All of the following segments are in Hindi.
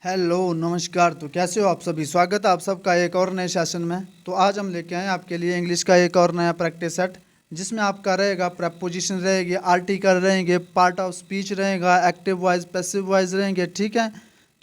हेलो नमस्कार। तो कैसे हो आप सभी। स्वागत है आप सबका एक और नए सेशन में। तो आज हम लेके आए आपके लिए इंग्लिश का एक और नया प्रैक्टिस सेट, जिसमें आपका रहेगा प्रेपोजिशन रहेगी, आर्टिकल रहेंगे, पार्ट ऑफ स्पीच रहेगा, एक्टिव वॉइस, पैसिव वॉइस रहेंगे। ठीक है,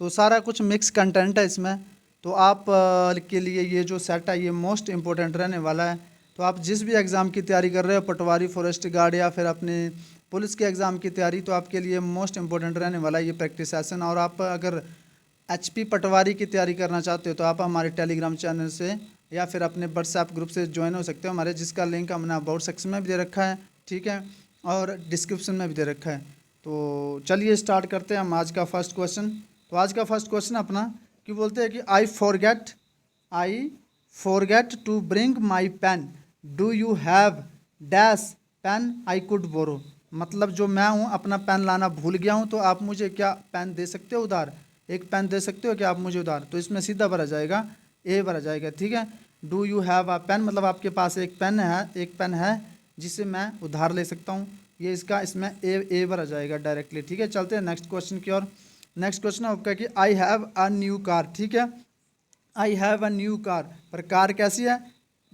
तो सारा कुछ मिक्स कंटेंट है इसमें। तो आप के लिए ये जो सेट है ये मोस्ट इम्पोर्टेंट रहने वाला है। तो आप जिस भी एग्ज़ाम की तैयारी कर रहे हो, पटवारी, फॉरेस्ट गार्ड या फिर अपने पुलिस के एग्ज़ाम की तैयारी, तो आपके लिए मोस्ट इम्पोर्टेंट रहने वाला है ये प्रैक्टिस सेशन। और आप अगर एचपी पटवारी की तैयारी करना चाहते हो तो आप हमारे टेलीग्राम चैनल से या फिर अपने व्हाट्सएप ग्रुप से ज्वाइन हो सकते हो हमारे, जिसका लिंक हमने अबाउट सेक्शन में भी दे रखा है। ठीक है, और डिस्क्रिप्शन में भी दे रखा है। तो चलिए स्टार्ट करते हैं हम आज का फर्स्ट क्वेश्चन। तो आज का फर्स्ट क्वेश्चन अपना कि बोलते हैं कि I forget to bring my pen, do you have dash pen I could borrow. मतलब जो मैं हूँ अपना पेन लाना भूल गया हूँ, तो आप मुझे क्या पेन दे सकते हो उधार, एक पेन दे सकते हो क्या आप मुझे उधार। तो इसमें सीधा भरा जाएगा, ए भरा जाएगा। ठीक है, do you have a pen मतलब आपके पास एक पेन है जिसे मैं उधार ले सकता हूँ, ये इसका इसमें ए भरा जाएगा डायरेक्टली। ठीक है, चलते हैं नेक्स्ट क्वेश्चन की ओर। नेक्स्ट क्वेश्चन आपका कि I have a new car. ठीक है, I have a new car, पर कार कैसी है,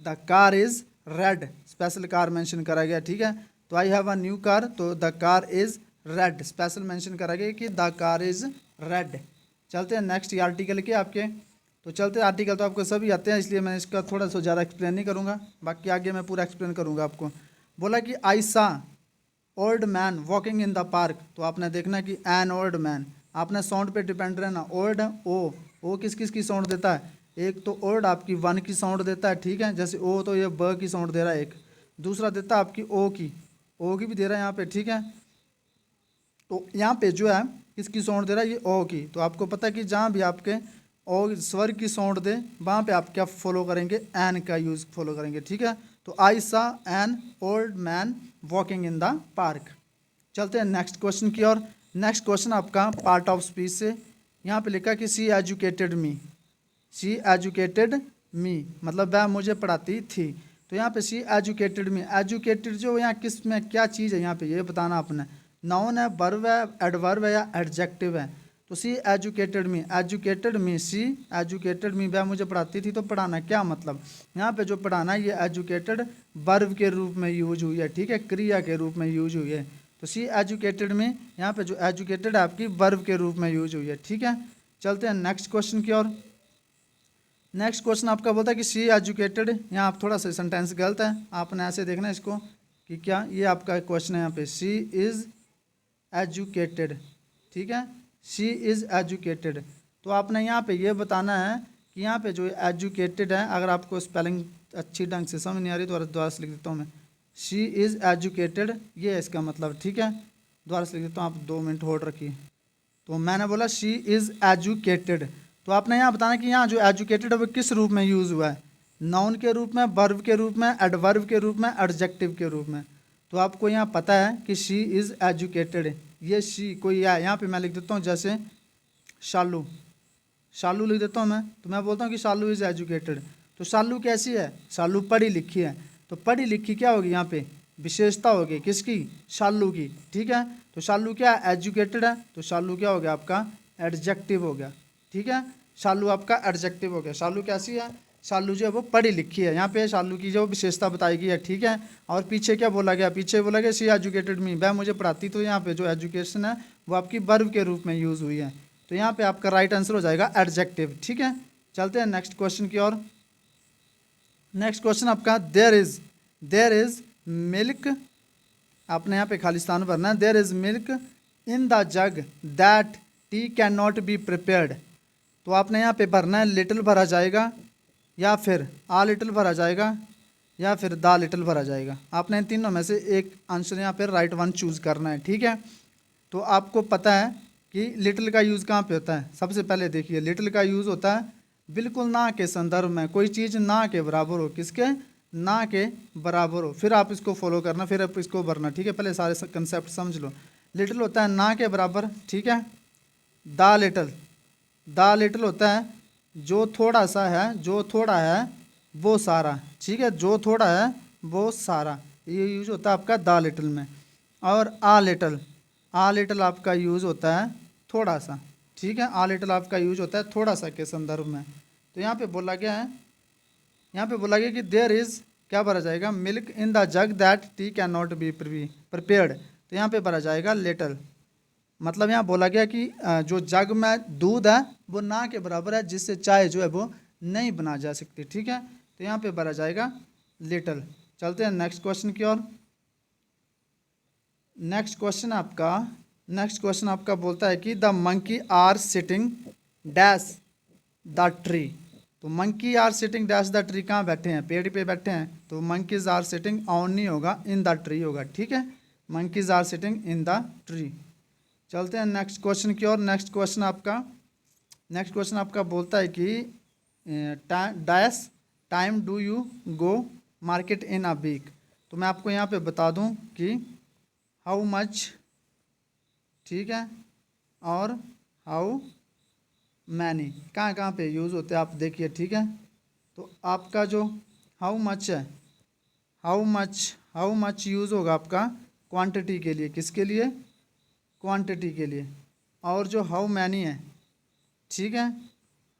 the car is red, special car mention करा गया। ठीक है, तो I have a new car, तो the car is red, special mention करा गया कि द कार इज़ रेड। चलते हैं नेक्स्ट ये आर्टिकल के आपके। तो चलते हैं आर्टिकल तो आपको सभी आते हैं, इसलिए मैं इसका थोड़ा सा ज़्यादा एक्सप्लेन नहीं करूँगा, बाकी आगे मैं पूरा एक्सप्लेन करूँगा आपको। बोला कि आई सा old man walking in the park, तो आपने देखना कि एन ओल्ड मैन, आपने साउंड पे डिपेंड रहना। ओल्ड ओ किस किस की साउंड देता है, एक तो ओल्ड आपकी वन की साउंड देता है। ठीक है, जैसे ओ तो ये ब की साउंड दे रहा है एक, दूसरा देता है आपकी ओ की भी दे रहा है यहाँ पे। ठीक है, तो यहाँ पे जो है किसकी साउंड दे रहा है, ये ओ की। तो आपको पता है कि जहाँ भी आपके ओ स्वर की साउंड दे वहाँ पे आप क्या फॉलो करेंगे, एन का यूज़ फॉलो करेंगे। ठीक है, तो आई सा an old man walking in the park. चलते हैं नेक्स्ट क्वेश्चन की ओर। नेक्स्ट क्वेश्चन आपका पार्ट ऑफ स्पीच से, यहाँ पे लिखा कि शी एजुकेटेड मी मतलब वह मुझे पढ़ाती थी। तो यहाँ पे शी एजुकेटेड मी, एजुकेटेड जो यहाँ किस में क्या चीज़ है यहाँ पे ये बताना आपने, नाउन है, वर्ब है, एडवर्ब है या एडजेक्टिव है। तो सी एजुकेटेड मी शी एजुकेटेड मी, वह मुझे पढ़ाती थी। तो पढ़ाना क्या मतलब, यहाँ पे जो पढ़ाना है ये एजुकेटेड वर्ब के रूप में यूज हुई है। ठीक है, क्रिया के रूप में यूज हुई है। तो सी एजुकेटेड में यहाँ पे जो एजुकेटेड आपकी वर्ब के रूप में यूज हुई है। ठीक है, चलते हैं नेक्स्ट क्वेश्चन की ओर। नेक्स्ट क्वेश्चन आपका बोलता है कि सी एजुकेटेड, यहाँ आप थोड़ा सा सेंटेंस गलत है, आपने ऐसे देखना है इसको कि क्या ये आपका क्वेश्चन है यहाँ पे, सी इज़ एजुकेटेड। ठीक है, शी इज़ एजुकेटेड, तो आपने यहाँ पे ये बताना है कि यहाँ पे जो एजुकेटेड है, अगर आपको स्पेलिंग अच्छी ढंग से समझ नहीं आ रही तो दोबारा से लिख देता हूँ मैं, शी इज़ एजुकेटेड, ये है इसका मतलब। ठीक है, दोबारा से लिख देता हूँ, आप 2 मिनट होल्ड रखिए। तो मैंने बोला शी इज़ एजुकेटेड, तो आपने यहाँ बताना कि यहाँ जो एजुकेटेड है वो किस रूप में यूज़ हुआ है, नाउन के रूप में, वर्ब के रूप में, एडवर्ब के रूप में, एडजेक्टिव के रूप में। तो आपको यहाँ पता है कि शी इज़ एजुकेटेड, ये शी कोई है, यहाँ पे मैं लिख देता हूँ जैसे शालू लिख देता हूँ मैं, तो मैं बोलता हूँ कि शालू इज़ एजुकेटेड। तो शालू कैसी है, शालू पढ़ी लिखी है। तो पढ़ी लिखी क्या होगी यहाँ पे, विशेषता होगी किसकी, शालू की। ठीक है, तो शालू क्या है, एजुकेटेड है, तो शालू क्या हो गया आपका, एडजेक्टिव हो गया। ठीक है, शालू आपका एडजेक्टिव हो गया। शालू कैसी है, शालू जो है वो पढ़ी लिखी है, यहाँ पे शालू की जो विशेषता बताई गई है। ठीक है, और पीछे क्या बोला गया, पीछे बोला गया शी एजुकेटेड मी, वह मुझे पढ़ाती। तो यहाँ पे जो एजुकेशन है वो आपकी वर्ब के रूप में यूज़ हुई है, तो यहाँ पे आपका राइट आंसर हो जाएगा एडजेक्टिव। ठीक है, चलते हैं नेक्स्ट क्वेश्चन की ओर। नेक्स्ट क्वेश्चन आपका देयर इज मिल्क, आपने यहाँ पे खाली स्थान भरना है, there is milk in the jug that tea can not be prepared. तो आपने यहाँ पे भरना है, लिटिल भरा जाएगा या फिर आ लिटिल भरा जाएगा या फिर द लिटिल भरा जाएगा। आपने इन तीनों में से एक आंसर यहाँ पे राइट वन चूज़ करना है। ठीक है, तो आपको पता है कि लिटिल का यूज़ कहाँ पे होता है, सबसे पहले देखिए लिटिल का यूज़ होता है बिल्कुल ना के संदर्भ में, कोई चीज़ ना के बराबर हो, किसके, ना के बराबर हो, फिर आप इसको फॉलो करना, फिर आप इसको भरना। ठीक है, पहले सारे कंसेप्ट समझ लो। लिटिल होता है ना के बराबर। ठीक है, द लिटिल होता है जो थोड़ा सा है, जो थोड़ा है वो सारा। ठीक है, जो थोड़ा है वो सारा, ये यूज होता है आपका द लिटिल में। और आ लिटिल आपका यूज़ होता है थोड़ा सा। ठीक है, आ लिटिल आपका यूज होता है थोड़ा सा के संदर्भ में। तो यहाँ पे बोला गया है, यहाँ पे बोला गया कि देयर इज़, क्या भरा जाएगा, milk in the jug that tea can not be prepared. तो यहाँ पे भरा जाएगा लिटिल। मतलब यहाँ बोला गया कि जो जग में दूध है वो ना के बराबर है जिससे चाय जो है वो नहीं बना जा सकती। ठीक है, तो यहाँ पे भरा जाएगा लिटिल। चलते हैं नेक्स्ट क्वेश्चन की ओर। नेक्स्ट क्वेश्चन आपका बोलता है कि the monkey are sitting dash the tree. तो monkey are sitting dash the tree, कहाँ बैठे हैं, पेड़ पे बैठे हैं। तो मंकीज आर सिटिंग ऑन नहीं होगा, इन द ट्री होगा। ठीक है, monkeys are sitting in the tree. चलते हैं नेक्स्ट क्वेश्चन की ओर। नेक्स्ट क्वेश्चन आपका बोलता है कि dash time do you go market in a week. तो मैं आपको यहाँ पे बता दूँ कि हाउ मच, ठीक है, और हाउ मैनी कहाँ कहाँ पे यूज़ होते हैं आप देखिए। ठीक है, तो आपका जो हाउ मच है, हाउ मच यूज़ होगा आपका क्वांटिटी के लिए, किसके लिए, क्वांटिटी के लिए। और जो हाउ मैनी है, ठीक है,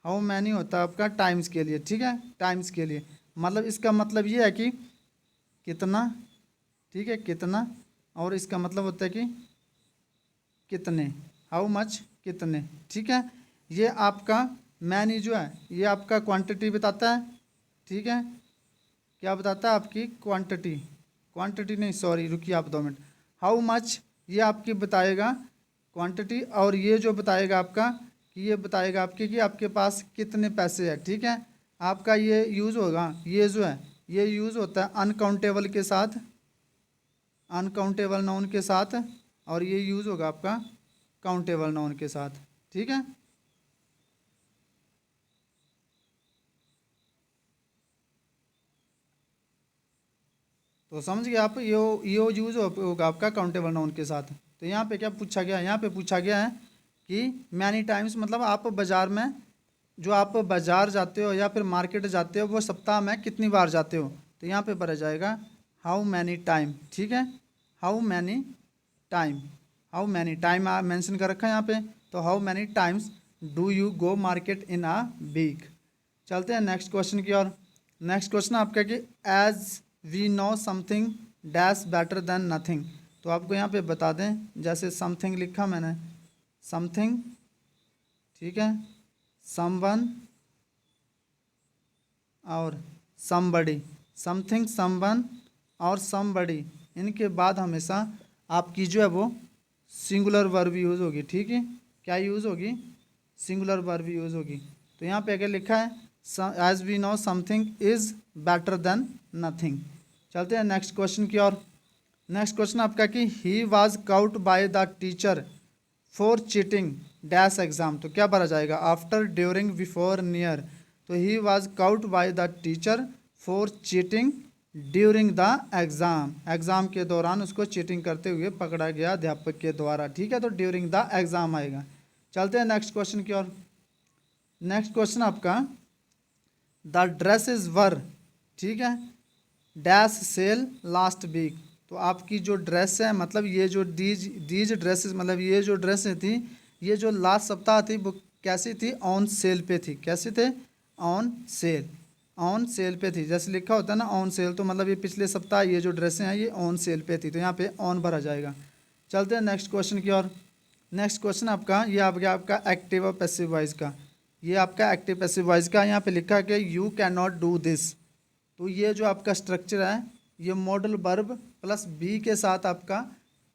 हाउ मैनी होता है आपका टाइम्स के लिए। ठीक है, टाइम्स के लिए, मतलब इसका मतलब ये है कि कितना, ठीक है, कितना, और इसका मतलब होता है कि कितने, हाउ मच कितने। ठीक है, ये आपका मैनी जो है ये आपका क्वांटिटी बताता है। ठीक है, क्या बताता है, आपकी क्वांटिटी नहीं, सॉरी रुकिए आप 2 मिनट। हाउ मच ये आपकी बताएगा क्वांटिटी, और ये जो बताएगा आपका कि ये बताएगा आपके कि आपके पास कितने पैसे हैं। ठीक है, आपका ये यूज़ होगा, ये जो है ये यूज़ होता है अनकाउंटेबल के साथ, अनकाउंटेबल नाउन के साथ, और ये यूज़ होगा आपका काउंटेबल नाउन के साथ। ठीक है, तो समझ गए आप, यो यूज़ होगा आपका काउंटेबल नाउन के साथ। तो यहाँ पे क्या पूछा गया, यहाँ पे पूछा गया है कि मैनी टाइम्स, मतलब आप बाज़ार में, जो आप बाज़ार जाते हो या फिर मार्केट जाते हो वो सप्ताह में कितनी बार जाते हो। तो यहाँ पे भरा जाएगा हाउ मैनी टाइम। ठीक है, how many time, how many time mention कर रखा है यहाँ पे। तो how many times do you go market in a week. चलते हैं नेक्स्ट क्वेश्चन की ओर। नेक्स्ट क्वेश्चन आपका कि as we know something dash better than nothing. तो आपको यहाँ पे बता दें, जैसे समथिंग लिखा मैंने, समथिंग, ठीक है, समवन और समबडी, समथिंग, समवन और समबडी, इनके बाद हमेशा आपकी जो है वो सिंगुलर वर्ब यूज़ होगी। ठीक है, क्या यूज़ होगी, सिंगुलर वर्ब यूज़ होगी। तो यहाँ पे अगर लिखा है as we know something is better than nothing. चलते हैं नेक्स्ट क्वेश्चन की ओर। नेक्स्ट क्वेश्चन आपका कि he was cout by the teacher for cheating dash exam. तो क्या भरा जाएगा, आफ्टर, ड्यूरिंग, बिफोर, नियर। तो he was cout by the teacher for cheating during the exam, exam के दौरान उसको चीटिंग करते हुए पकड़ा गया अध्यापक के द्वारा। ठीक है, तो ड्यूरिंग द एग्ज़ाम आएगा। चलते हैं नेक्स्ट क्वेश्चन की ओर। नेक्स्ट क्वेश्चन आपका द ड्रेसेस वर, ठीक है, डैश सेल लास्ट वीक। तो आपकी जो ड्रेस है, मतलब ये जो दीज ड्रेसेस, मतलब ये जो ड्रेसें थी, ये जो लास्ट सप्ताह थी वो कैसी थी, ऑन सेल पे थी। कैसे थे, ऑन सेल, ऑन सेल पे थी। जैसे लिखा होता है ना ऑन सेल, तो मतलब ये पिछले सप्ताह ये जो ड्रेसें हैं ये ऑन सेल पे थी, तो यहाँ पे ऑन भरा जाएगा। चलते हैं नेक्स्ट क्वेश्चन की ओर। नेक्स्ट क्वेश्चन आपका ये आ गया आपका एक्टिव और पैसिव वॉइस का। ये आपका एक्टिव पैसिव वॉइस का, यहाँ पे लिखा है कि you can not do this. तो ये जो आपका स्ट्रक्चर है ये मॉडल वर्ब प्लस बी के साथ आपका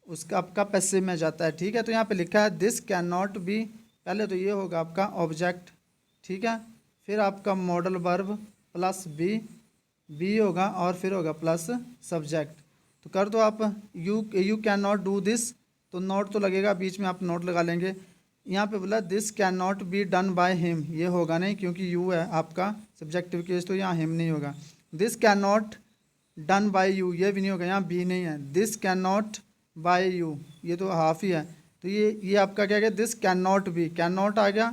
उसका आपका पैसिव में जाता है। ठीक है, तो यहाँ पे लिखा है दिस कैन नॉट बी, पहले तो ये होगा आपका ऑब्जेक्ट, ठीक है, फिर आपका मॉडल वर्ब प्लस बी होगा और फिर होगा प्लस सब्जेक्ट। तो कर दो आप, you can not do this, तो नॉट तो लगेगा बीच में, आप नोट लगा लेंगे। यहाँ पे बोला this can not be done by him, ये होगा नहीं क्योंकि यू है आपका सब्जेक्टिव केस, तो यहाँ हिम नहीं होगा। This can not done by you, ये भी नहीं होगा, यहाँ बी नहीं है। This can not by you, ये तो हाफ ही है, तो ये आपका क्या गया, this can not be, can not आ गया,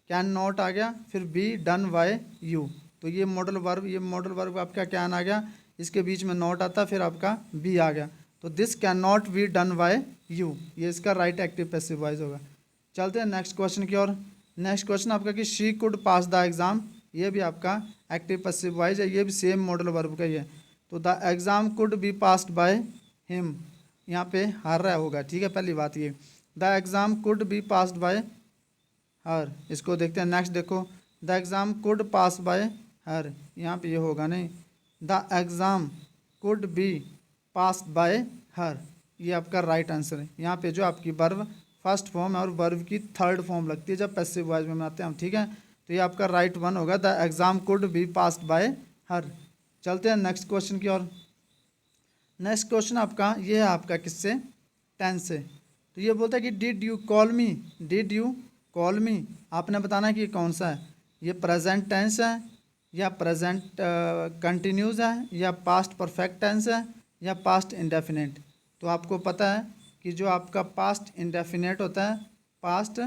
कैन नॉट आ गया, फिर बी डन बाय यू। तो ये मॉडल वर्ब आपका कैन आ गया, इसके बीच में नॉट आता, फिर आपका बी आ गया। तो this can not be done by you, ये इसका राइट एक्टिव पैसिव वॉइस होगा। चलते हैं नेक्स्ट क्वेश्चन की ओर। नेक्स्ट क्वेश्चन आपका कि she could pass the exam, ये भी आपका एक्टिव पैसिव वॉइस है, ये भी सेम मॉडल वर्ब का ही है। तो the exam could be passed by him, यहाँ पे हर रहा होगा, ठीक है, पहली बात ये। The exam could be passed by हर, इसको देखते हैं नेक्स्ट। देखो the exam could pass bye हर, यहाँ पे ये होगा नहीं, the exam could be passed by हर, ये आपका राइट आंसर है। यहाँ पे जो आपकी वर्ब फर्स्ट फॉर्म है और वर्ब की थर्ड फॉर्म लगती है जब पैसिव वॉइस में बनाते हैं हम, ठीक है। तो ये आपका राइट वन होगा, the exam could be passed by हर। चलते हैं नेक्स्ट क्वेश्चन की ओर। नेक्स्ट क्वेश्चन आपका ये है आपका किससे, टेंस से। तो ये बोलता है कि did you call me, did you call मी, आपने बताना है कि ये कौन सा है, ये प्रेजेंट टेंस है या प्रेजेंट कंटिन्यूस है या पास्ट परफेक्ट टेंस है या पास्ट इंडेफिनिट। तो आपको पता है कि जो आपका पास्ट इंडेफिनिट होता है, पास्ट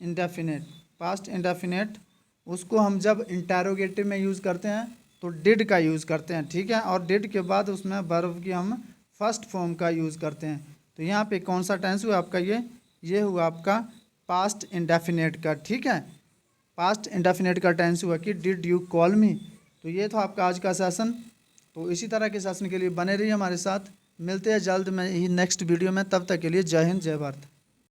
इंडेफिनिट, पास्ट इंडेफिनिट उसको हम जब इंटेरोगेटिव में यूज़ करते हैं तो डिड का यूज़ करते हैं, ठीक है। और डिड के बाद उसमें वर्ब की हम फर्स्ट फॉर्म का यूज़ करते हैं। तो यहाँ पे कौन सा टेंस हुआ आपका, ये हुआ आपका पास्ट इंडेफिनिट का, ठीक है। पास्ट इंडेफिनिट का टेंस हुआ कि डिड यू कॉल मी। तो ये था आपका आज का सेशन। तो इसी तरह के सेशन के लिए बने रहिए हमारे साथ, मिलते हैं जल्द में ही नेक्स्ट वीडियो में, तब तक के लिए जय हिंद जय भारत।